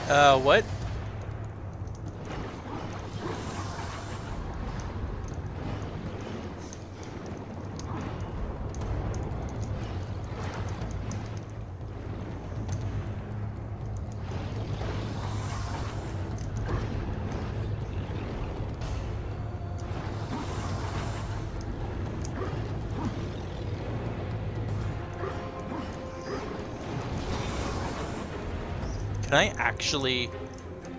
What? Can I actually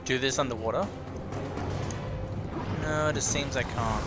do this underwater? No, it just seems I can't.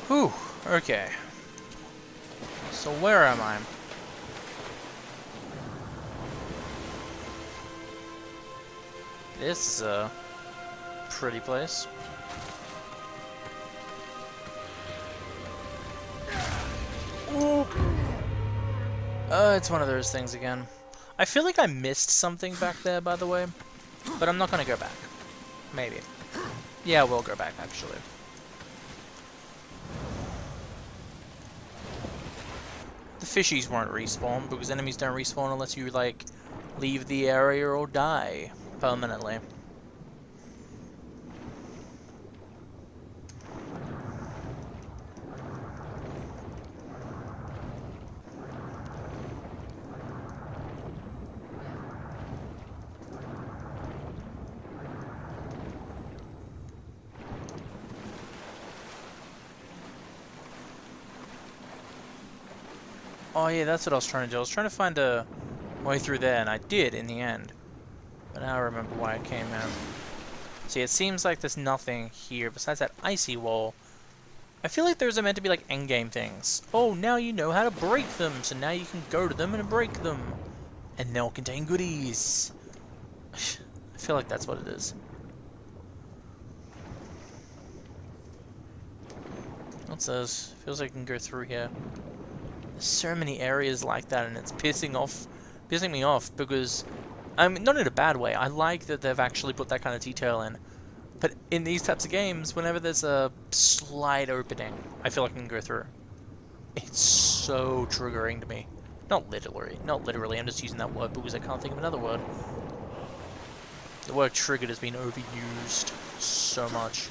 Whew, okay. So where am I? This is a pretty place. Ooh. It's one of those things again. I feel like I missed something back there, by the way. But I'm not gonna go back. Maybe. Yeah, we'll go back, actually. The fishies won't respawn, because enemies don't respawn unless you, like, leave the area or die permanently. Oh yeah, that's what I was trying to do. I was trying to find a way through there, and I did in the end. But now I remember why I came out. See, it seems like there's nothing here besides that icy wall. I feel like there's meant to be like endgame things. Oh, now you know how to break them, so now you can go to them and break them. And they'll contain goodies. I feel like that's what it is. What's this? Feels like I can go through here. There's so many areas like that, and it's pissing me off because, I mean, not in a bad way. I like that they've actually put that kind of detail in. But in these types of games, whenever there's a slight opening, I feel like I can go through. It's so triggering to me. Not literally, I'm just using that word because I can't think of another word. The word triggered has been overused so much.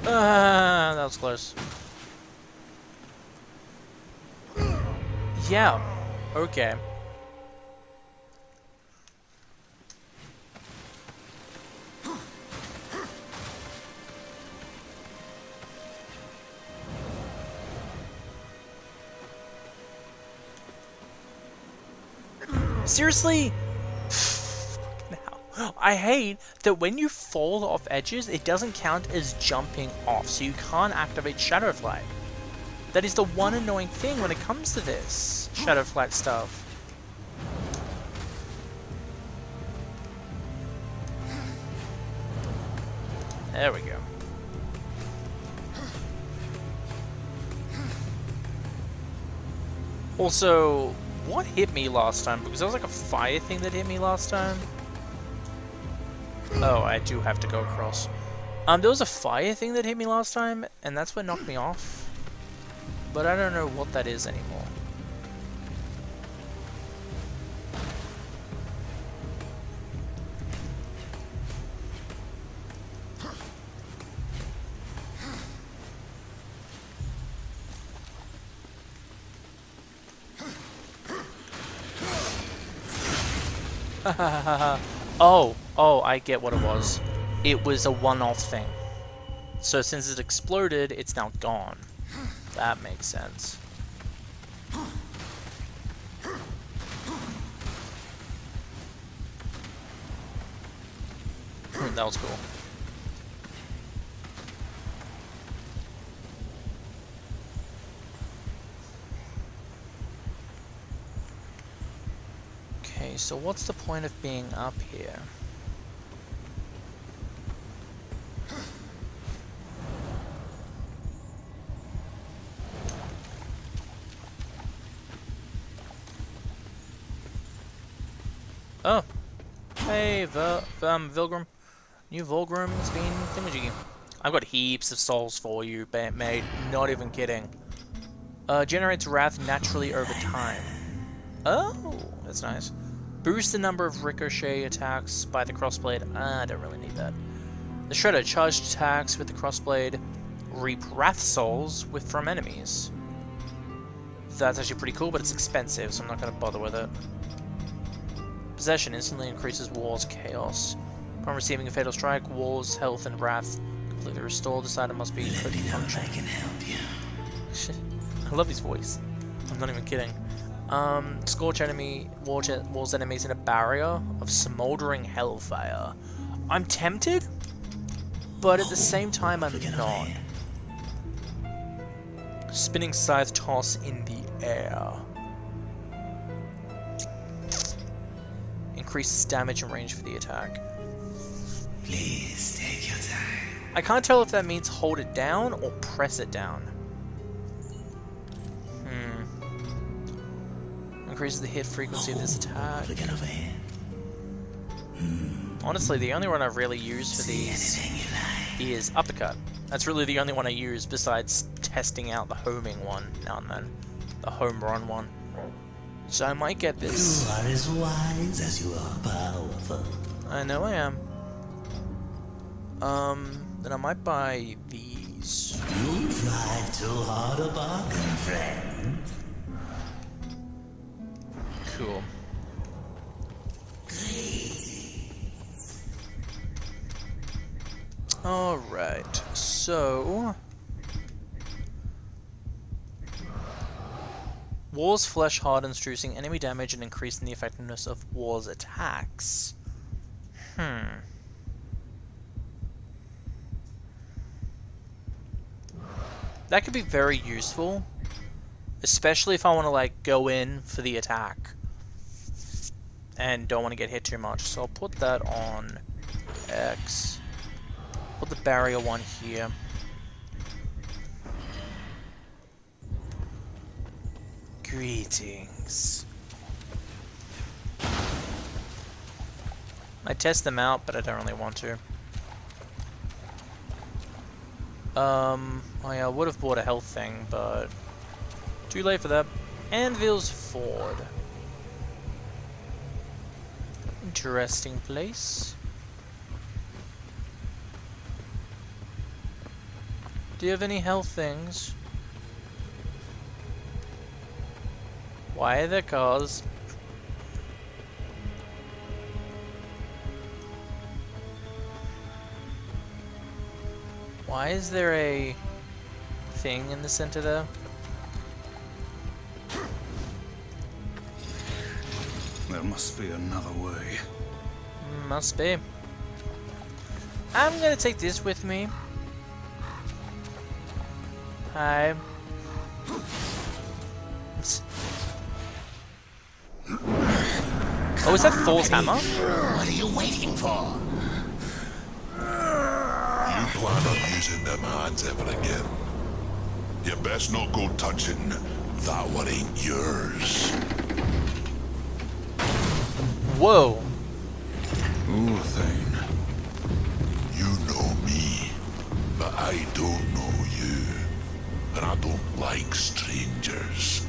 That was close. Yeah, okay. Seriously? I hate that when you fall off edges, it doesn't count as jumping off, so you can't activate Shadow Flight. That is the one annoying thing when it comes to this Shadow Flight stuff. There we go. Also, what hit me last time? Because there was like a fire thing that hit me last time. Oh, I do have to go across. There was a fire thing that hit me last time, and that's what knocked me off. But I don't know what that is anymore. Oh, I get what it was. It was a one-off thing. So since it exploded, it's now gone. That makes sense. That was cool. Okay, so what's the point of being up here? Oh! Hey, Vilgrim. New Volgrim has been thingamajiggy. I've got heaps of souls for you, mate. Not even kidding. Generates wrath naturally over time. Oh, that's nice. Boost the number of ricochet attacks by the crossblade. I don't really need that. The Shredder charged attacks with the crossblade reap wrath souls from enemies. That's actually pretty cool, but it's expensive, so I'm not going to bother with it. Possession instantly increases War's chaos. Upon receiving a fatal strike, War's health and wrath completely restored. This item must be fully functional. I can help you. I love his voice. I'm not even kidding. Scorch War's enemies in a barrier of smoldering hellfire. I'm tempted, but at the same time I'm not. Spinning scythe toss in the air. Increases damage and range for the attack. Please take your time. I can't tell if that means hold it down or press it down. Increases the hit frequency of this attack. Honestly, the only one I've really used for these is uppercut. That's really the only one I use besides testing out the homing one now and then. The home run one. So I might get this. You are as wise as you are powerful. I know I am. Then I might buy these. You drive too hard a bargain, friend. Cool. Alright, so... War's flesh hardens, reducing enemy damage and increasing the effectiveness of War's attacks. That could be very useful. Especially if I want to, like, go in for the attack. And don't want to get hit too much. So I'll put that on X. Put the barrier one here. Greetings. I test them out, but I don't really want to. Oh yeah, I would have bought a health thing, but too late for that. Anvil's Ford. Interesting place. Do you have any health things? Why are there cars? Why is there a thing in the center there? There must be another way. Must be. I'm gonna take this with me. Hi. Oh, is that Thor's hammer? What are you waiting for? You plan on using them hands ever again? You best not go touching that one ain't yours. Whoa. Thane. You know me, but I don't know you. And I don't like strangers.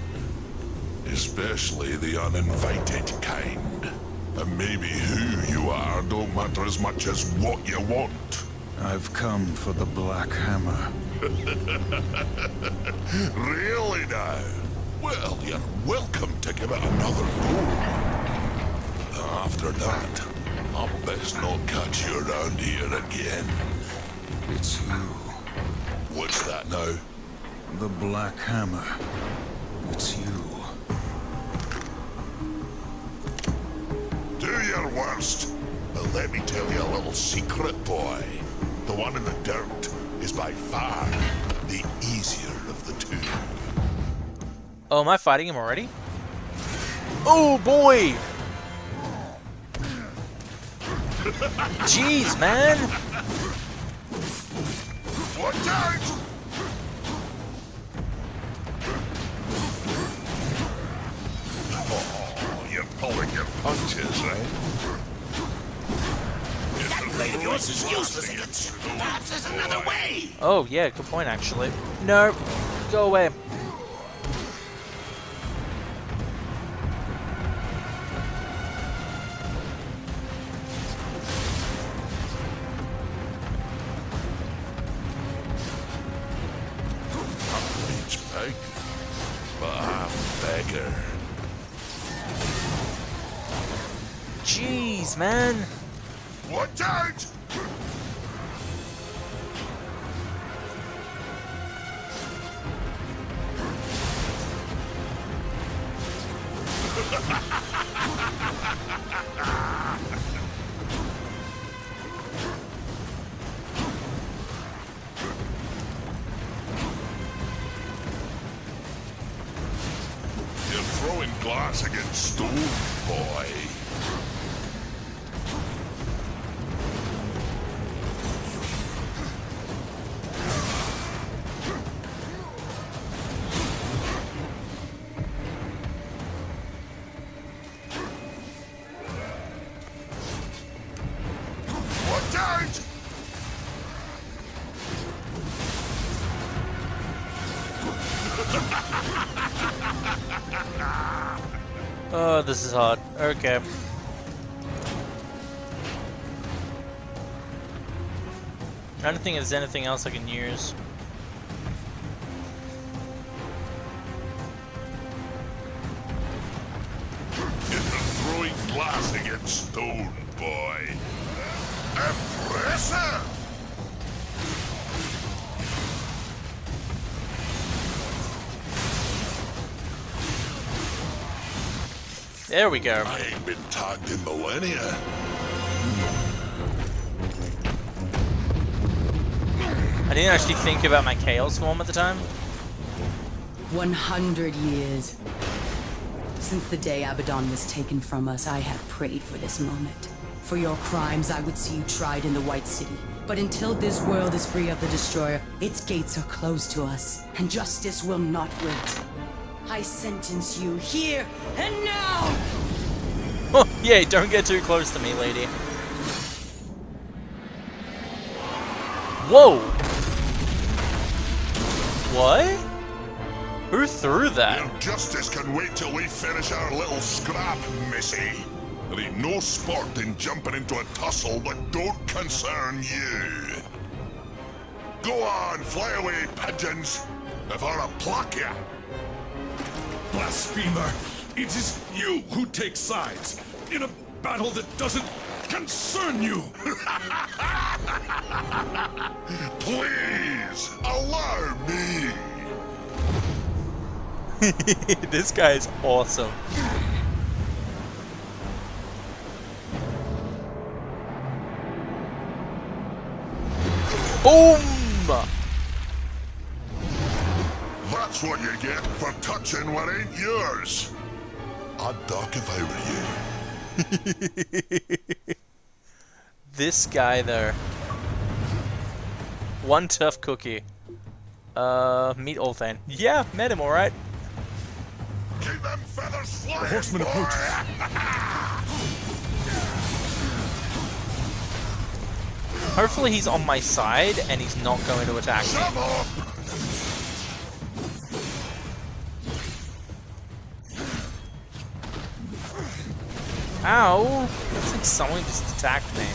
Especially the uninvited kind. And maybe who you are don't matter as much as what you want. I've come for the Black Hammer. Really now? Well, you're welcome to give it another go. After that, I'll best not catch you around here again. It's you. What's that now? The Black Hammer. It's you. Do your worst. The let me tell you a little secret, boy. The one in the dirt is by far the easier of the two. Oh, am I fighting him already? Oh boy! Jeez, man! Watch out! Oh, you're pulling your punches, right? That blade of yours is useless against you. Perhaps there's another way. Oh yeah, good point actually. No, go away. Each peg, but I'm beggar. Jeez, man! Watch out! You're throwing glass against stone, boy. Watch out! Oh, this is hard. Okay. I don't think there's anything else I can use. You're throwing glass against stone, boy. Impressive! There we go. I ain't been tagged in millennia. I didn't actually think about my Chaos form at the time. 100 years. Since the day Abaddon was taken from us, I have prayed for this moment. For your crimes, I would see you tried in the White City. But until this world is free of the Destroyer, its gates are closed to us, and justice will not wait. I sentence you here and now! Oh, yeah, don't get too close to me, lady. Whoa! What? Who threw that? Your justice can wait till we finish our little scrap, missy. There ain't no sport in jumping into a tussle that don't concern you. Go on, fly away, pigeons, if I'll pluck ya. Blasphemer! It is you who take sides in a battle that doesn't concern you! Please, allow me. This guy is awesome. Boom! That's what you get for touching what ain't yours. I'd duck if I were you. This guy there. One tough cookie. Meet Olfan. Yeah, met him alright. Keep them feathers flying, The horseman boy. approaches. Hopefully he's on my side and he's not going to attack me. Shove up. Ow! Looks like someone just attacked me.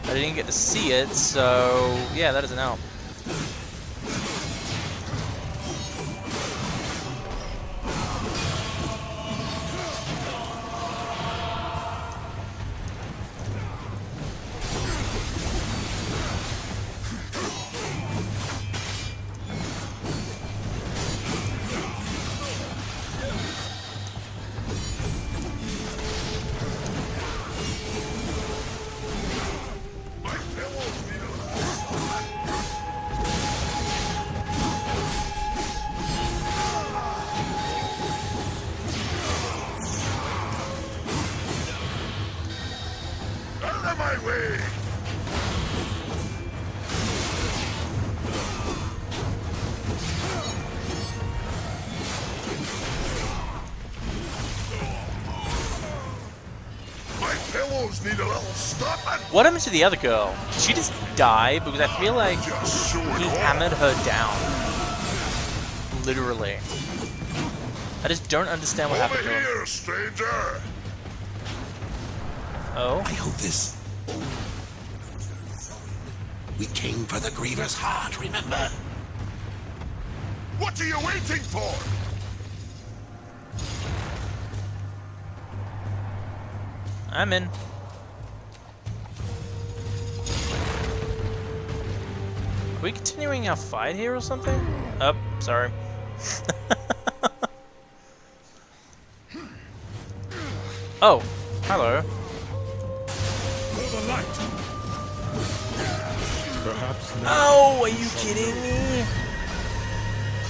I didn't get to see it, so yeah, that doesn't help. What happened to the other girl? Did she just die? Because I feel like Just show it he off. hammered her down. Literally. I just don't understand what Over happened to him. here, stranger. Oh? I hope this... We came for the Griever's heart, remember? What are you waiting for? I'm in. Are we continuing our fight here or something? Oh, sorry. Oh, hello. For the light. Perhaps now. Oh, are you kidding me?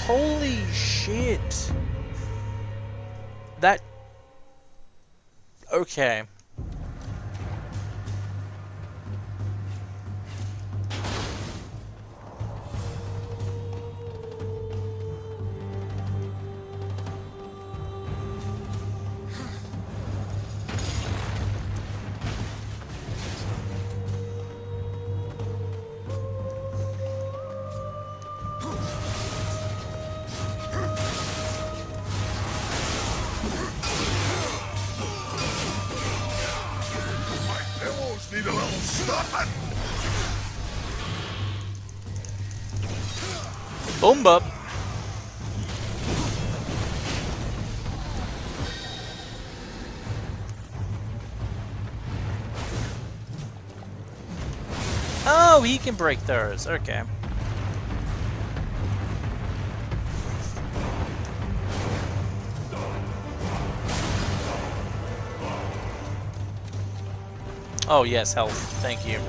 Holy shit. That... Okay. My pillows need a little stuffing. Boom bop. Oh, he can break those. Okay. Oh, yes, health. Thank you.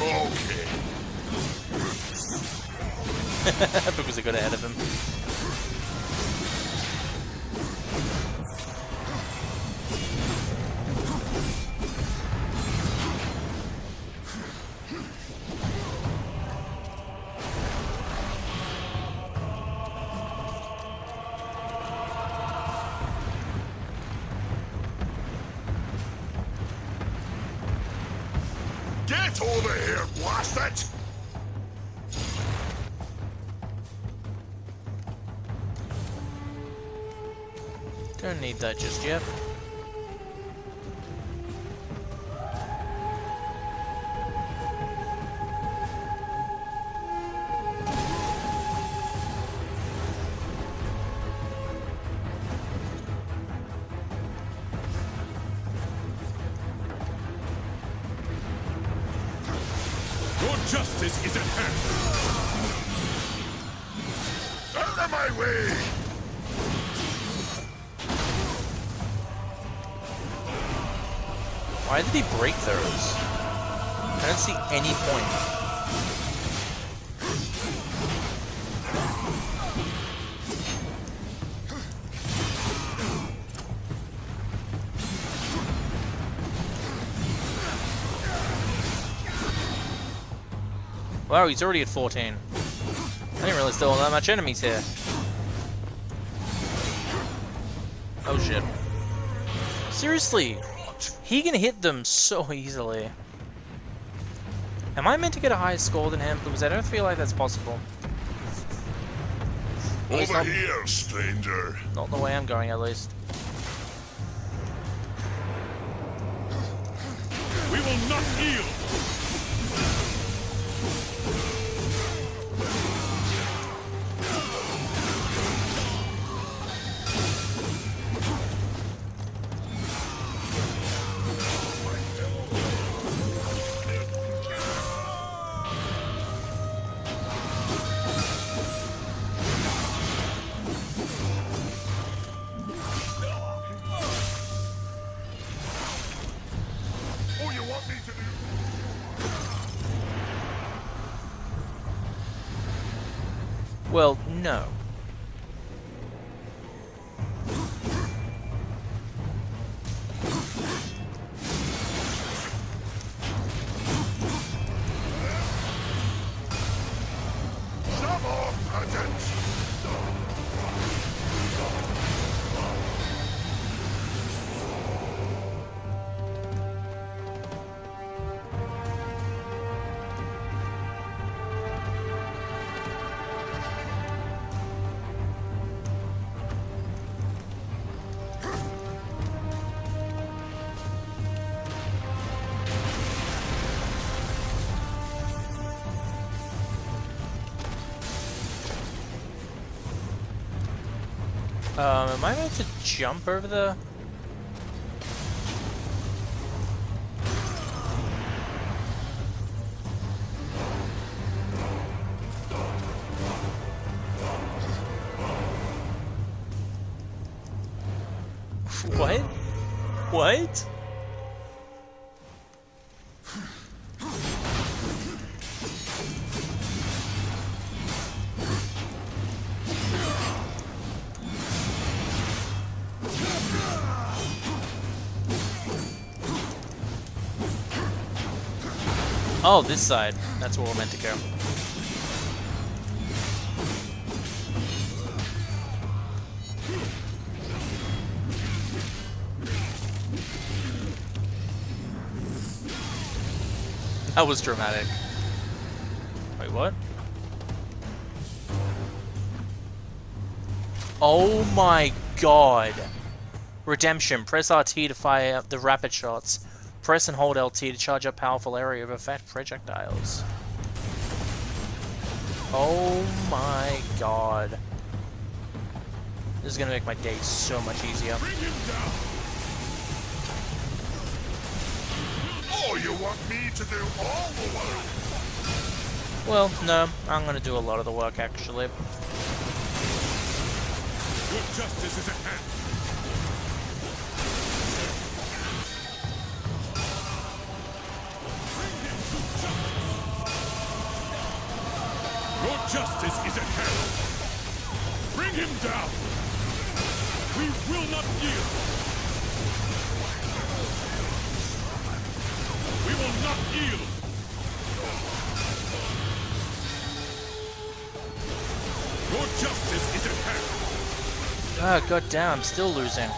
Okay. Because I got ahead of him. Get over here, blast it! Don't need that just yet. Your justice is at hand. Out of my way! Why did he break those? I don't see any point. Wow, he's already at 14. I didn't realize there were that much enemies here. Oh shit. Seriously, he can hit them so easily. Am I meant to get a higher score than him? Because I don't feel like that's possible. At least Over not, here, stranger. not the way I'm going, at least. We will not yield. Oh, you want me to do? Well, no. Am I meant to jump over the... What? What? Oh, this side. That's where we're meant to go. That was dramatic. Wait, what? Oh my god. Redemption. Press RT to fire up the rapid shots. Press and hold LT to charge up powerful area of effect projectiles. Oh my god. This is gonna make my day so much easier. Bring him down. Oh, you want me to do all the work? Well, no, I'm gonna do a lot of the work actually. Your justice is at hand. Your justice is at hand. Bring him down. We will not yield. We will not yield. Your justice is at hand. Ah, goddamn, I'm still losing.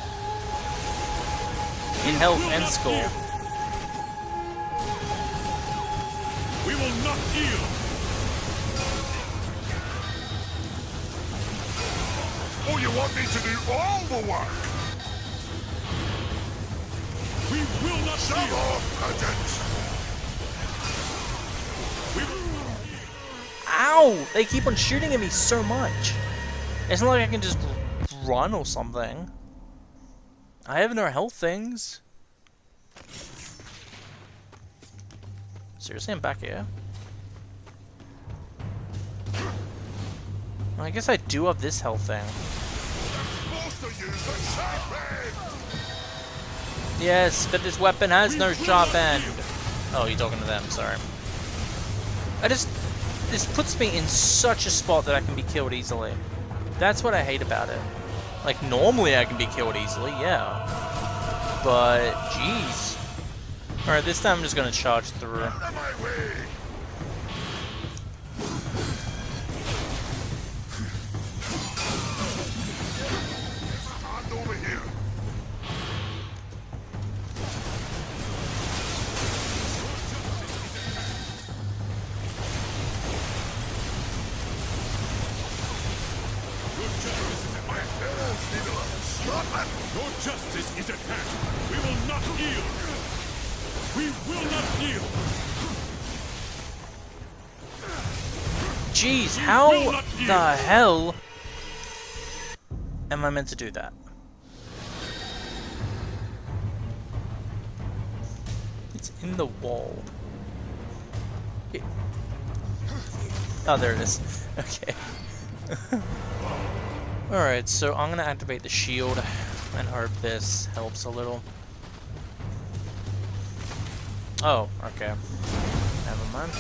In health and score. We will not yield. Oh, you want me to do all the work? We will not yield. Ow! They keep on shooting at me so much. It's not like I can just run or something. I have no health things. Seriously, I'm back here. Well, I guess I do have this health thing. Yes, but this weapon has no sharp end. Oh, you're talking to them, sorry. This puts me in such a spot that I can be killed easily. That's what I hate about it. Like, normally I can be killed easily, yeah. But, jeez. Alright, this time I'm just gonna charge through. Your justice is at hand. We will not yield. We will not yield. Jeez, how the hell am I meant to do that? It's in the wall. Oh, there it is. Okay. Alright, so I'm gonna activate the shield and hope this helps a little. Oh, okay. Never mind.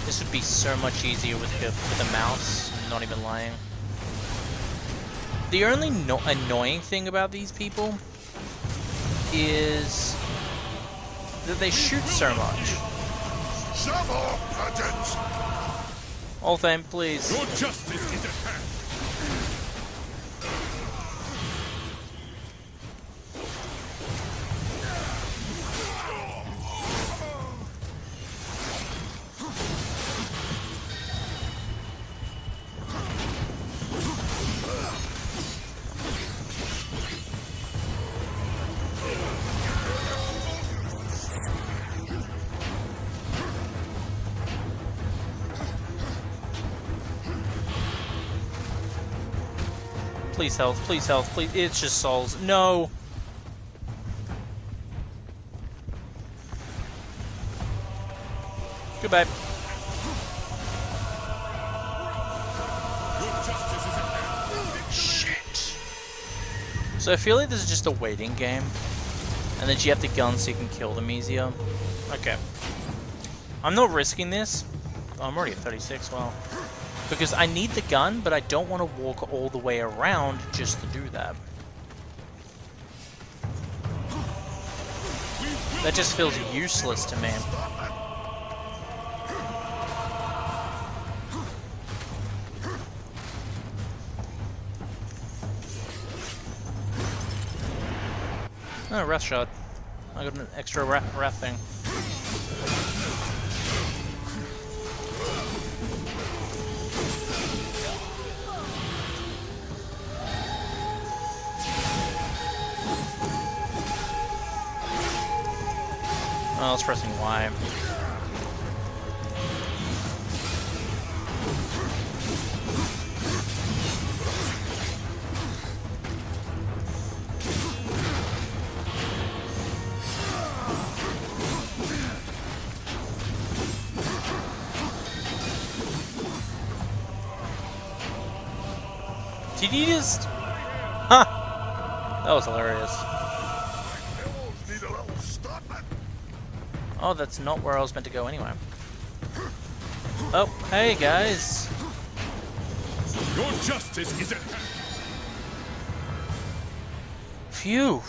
This would be so much easier with the mouse, not even lying. The only annoying thing about these people is that they shoot so much. All fame, please. Your justice is at hand. Please health, please health, please. It's just souls. No! Goodbye. Shit. So I feel like this is just a waiting game. And then you have the gun so you can kill them easier. Okay. I'm not risking this. Oh, I'm already at 36, wow. Because I need the gun, but I don't want to walk all the way around just to do that. That just feels useless to me. Oh, wrath shot. I got an extra wrath thing. Oh, I was pressing Y. Did he just... Huh! That was hilarious. Oh, that's not where I was meant to go anyway. Oh, hey guys! Your justice is at hand. Phew!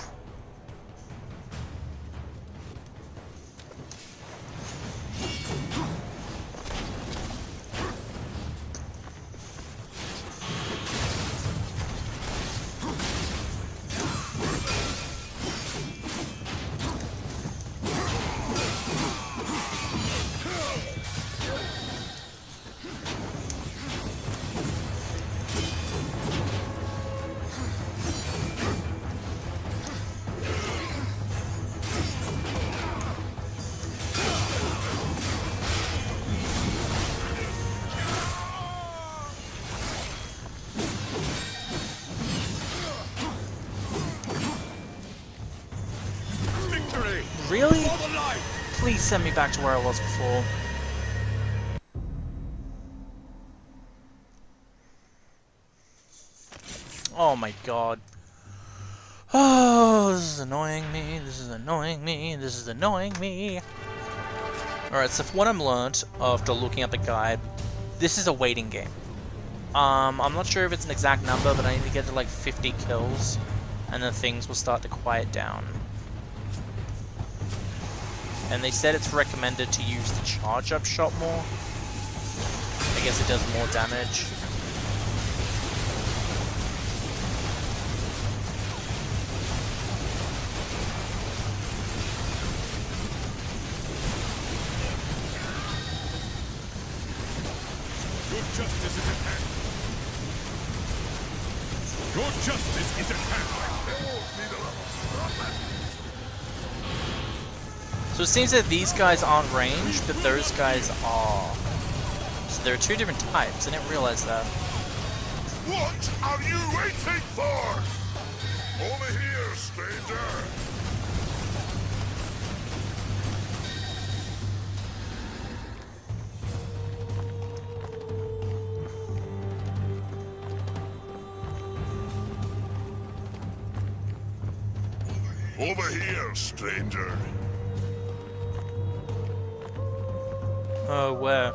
Really? Please send me back to where I was before. Oh my god. Oh, this is annoying me, this is annoying me, this is annoying me. Alright, so from what I'm learned after looking at the guide, this is a waiting game. I'm not sure if it's an exact number, but I need to get to like 50 kills, and then things will start to quiet down. And they said it's recommended to use the charge up shot more. I guess it does more damage. Your justice is at hand. Your justice is at hand. So it seems that these guys aren't ranged, but those guys are. So there are two different types. I didn't realize that. What are you waiting for? Over here, stranger. Over here, stranger. Oh, where?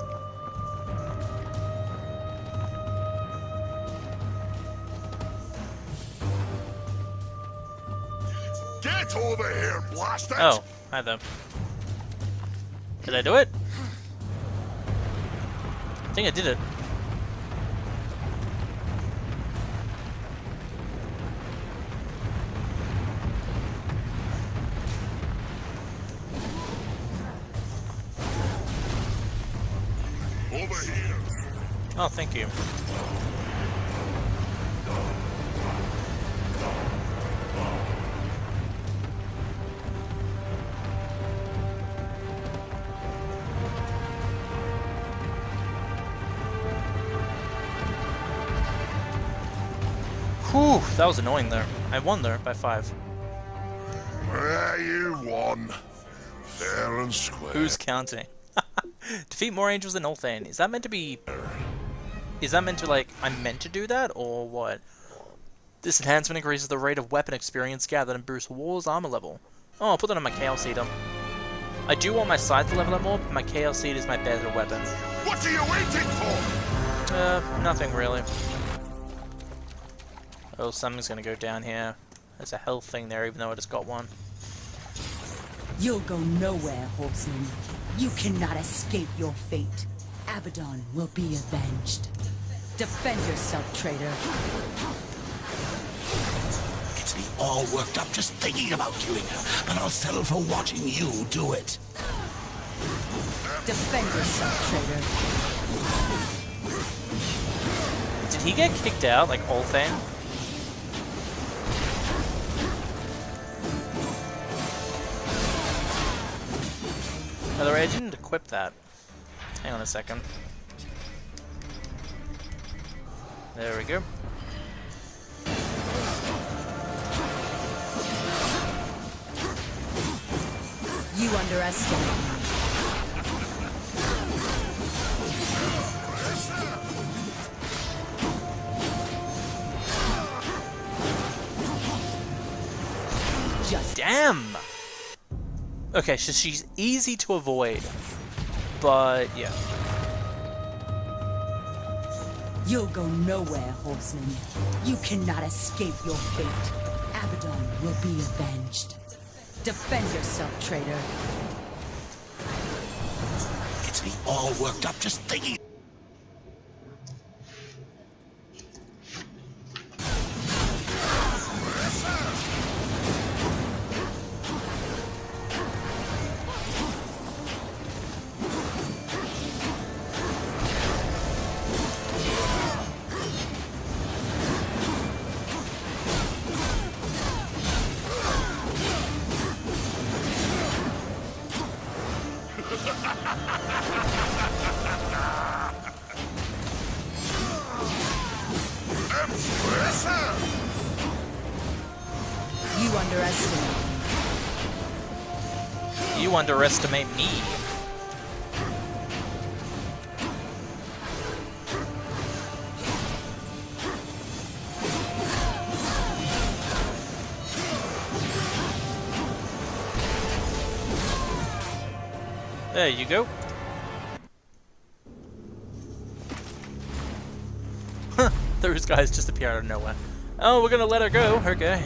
Get over here, blast it! Oh, hi there. Did I do it? I think I did it. Over here. Oh, thank you. Whew, that was annoying there. I won there by 5. You won. Fair and square. Who's counting? Defeat more angels than Ulthane. Is that meant to be... Is that meant to, like, I'm meant to do that, or what? This enhancement increases the rate of weapon experience gathered and boosts War's armor level. Oh, I'll put that on my Chaos Eater. I do want my scythe to level up more, but my Chaos Eater is my better weapon. What are you waiting for? Nothing really. Oh, something's gonna go down here. There's a health thing there, even though I just got one. You'll go nowhere, horseman. You cannot escape your fate. Abaddon will be avenged. Defend yourself, traitor. Gets me all worked up just thinking about killing her, but I'll settle for watching you do it. Defend yourself, traitor. Did he get kicked out, like Ulthane? By the way, I didn't equip that. Hang on a second. There we go. You underestimate me. Damn! Okay, so she's easy to avoid. But, yeah. You'll go nowhere, horseman. You cannot escape your fate. Abaddon will be avenged. Defend yourself, traitor. Gets me all worked up just thinking. You underestimate me. You underestimate me. There you go. Huh, those guys just appear out of nowhere. Oh, we're gonna let her go. Okay.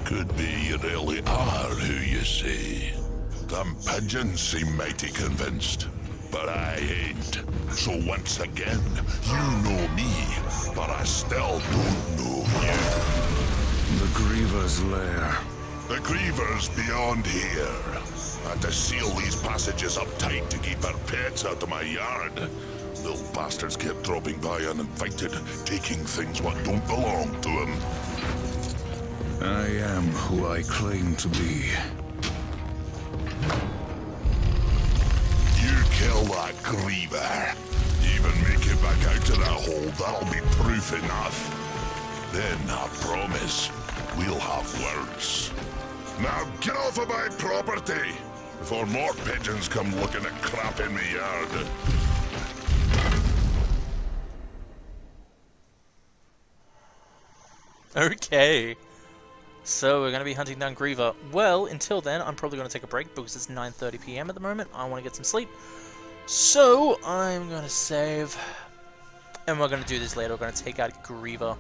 Could be you really are who you say. Them pigeons seem mighty convinced, but I ain't. So once again, you know me, but I still don't know you. The Griever's lair. The Griever's beyond here. I had to seal these passages up tight to keep our pets out of my yard. Little bastards kept dropping by uninvited, taking things what don't belong to them. I am who I claim to be. You kill that Griever. Even make it back out of that hole, that'll be proof enough. Then, I promise, we'll have words. Now get off of my property, before more pigeons come looking at crap in my yard. Okay. So we're going to be hunting down Griever. Well, until then, I'm probably going to take a break because it's 9:30 PM at the moment. I want to get some sleep. So I'm going to save. And we're going to do this later. We're going to take out Griever.